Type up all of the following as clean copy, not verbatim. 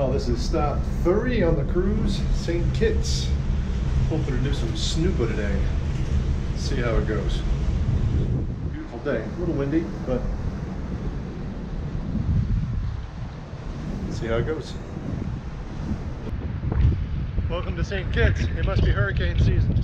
Well, this is stop 30 on the cruise, St. Kitts. Hoping to do some snoopa today. See how it goes. Beautiful day. A little windy, but see how it goes. Welcome to St. Kitts. It must be hurricane season.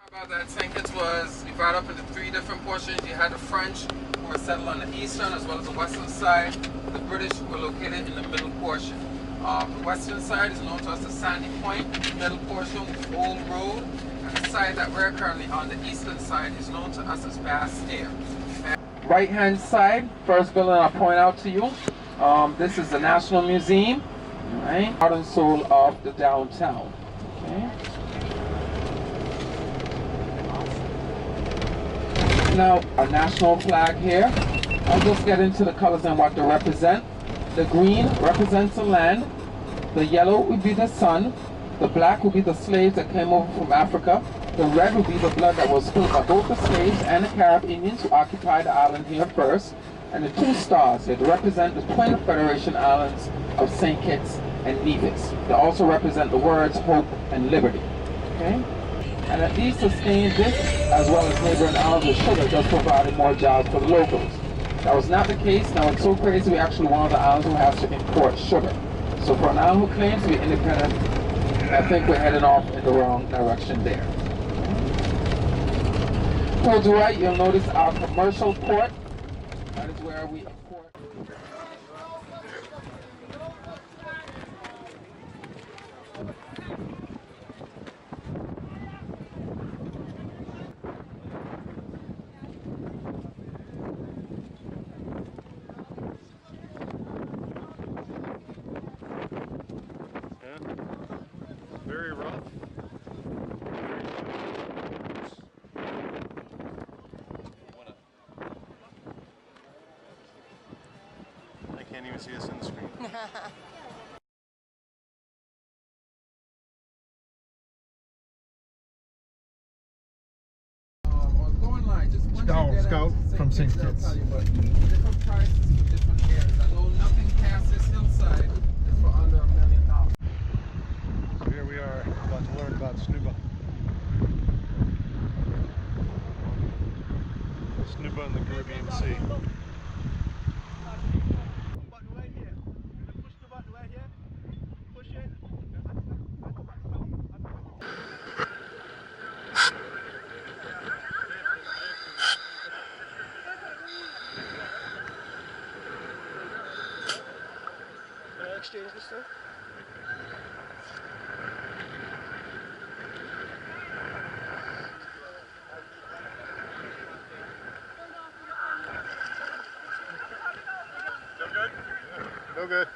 About that, St. Kitts was divided up into three different portions. You had the French, who were settled on the eastern as well as the western side. The British were located in the middle portion. The western side is known to us as Sandy Point. The middle portion was Old Road. And the side that we're currently on, the eastern side, is known to us as Bastille. Right hand side, first building I'll point out to you. This is the National Museum, right? Heart and soul of the downtown. Okay. Now, a national flag here. I'll just get into the colors and what they represent. The green represents the land. The yellow would be the sun. The black would be the slaves that came over from Africa. The red would be the blood that was spilled by both the slaves and the Carib Indians who occupied the island here first. And the two stars here, they represent the twin Federation Islands of St. Kitts and Nevis. They also represent the words hope and liberty. Okay? And at least sustain this, as well as neighboring islands of sugar, just provided more jobs for the locals. That was not the case. Now it's so crazy, we're actually one of the islands who has to import sugar. So for an island who claims to be independent, I think we're heading off in the wrong direction there. Towards the right, you'll notice our commercial port. That is where we import. Very rough. I can't even see us on the screen. Scout from St. Kitts. Different prices for different areas. I know nothing past this hillside is for under $1 million. So here we are about to learn about snoopa. Snoopa in the Caribbean Sea. Exchange this stuff? No good? No good.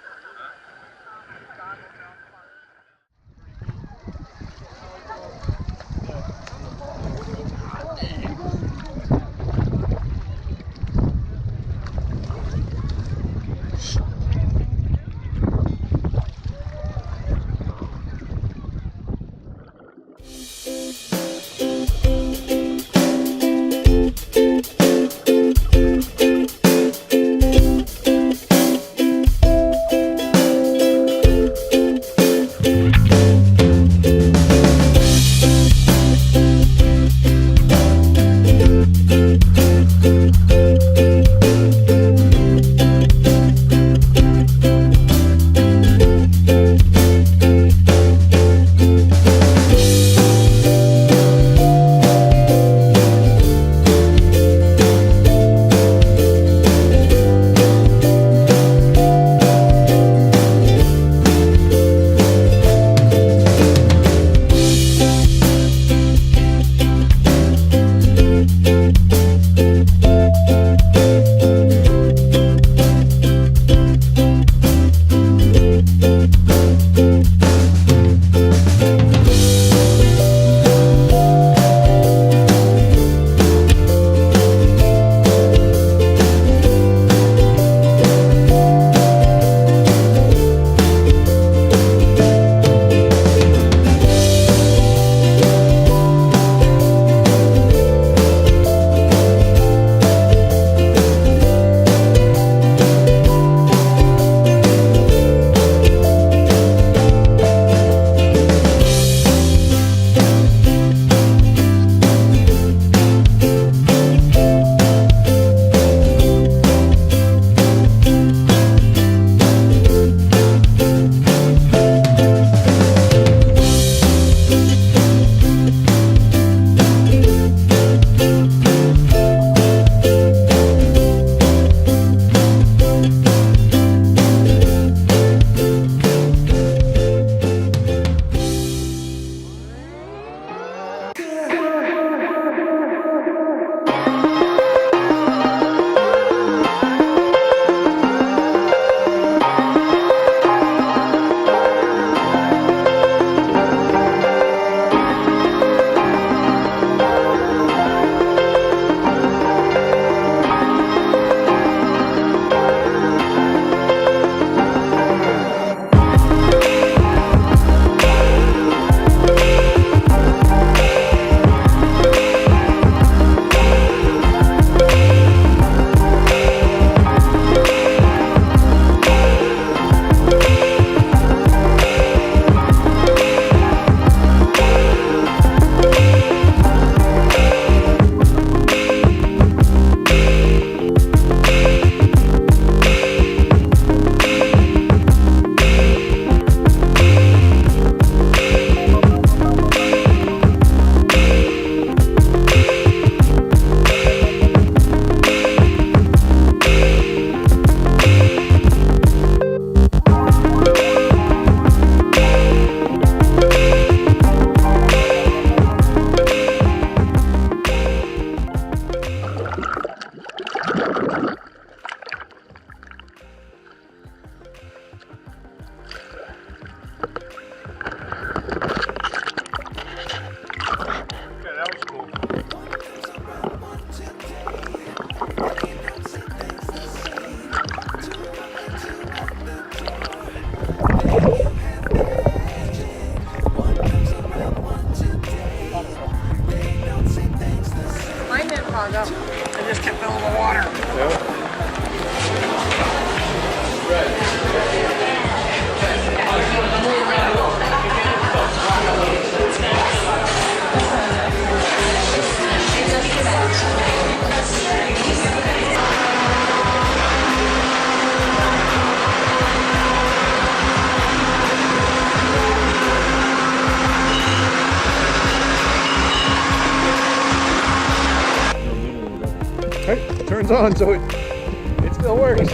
turns on, so it still works.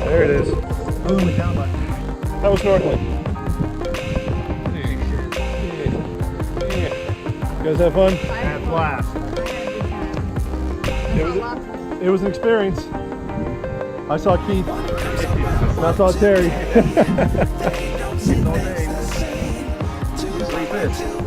There it is. Boom, and down button. How was snorkeling? You guys have fun? I had a blast. It was an experience. I saw Keith, and I saw Terry. All day. Sleep in.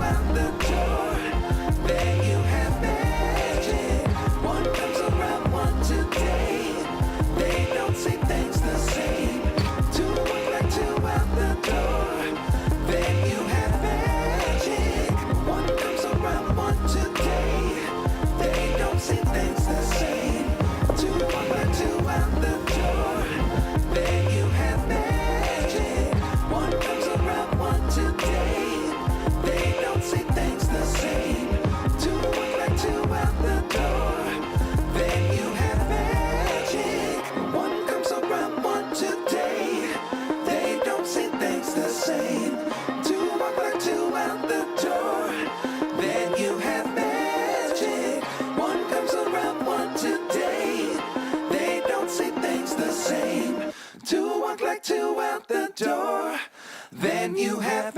Two out the door, then you have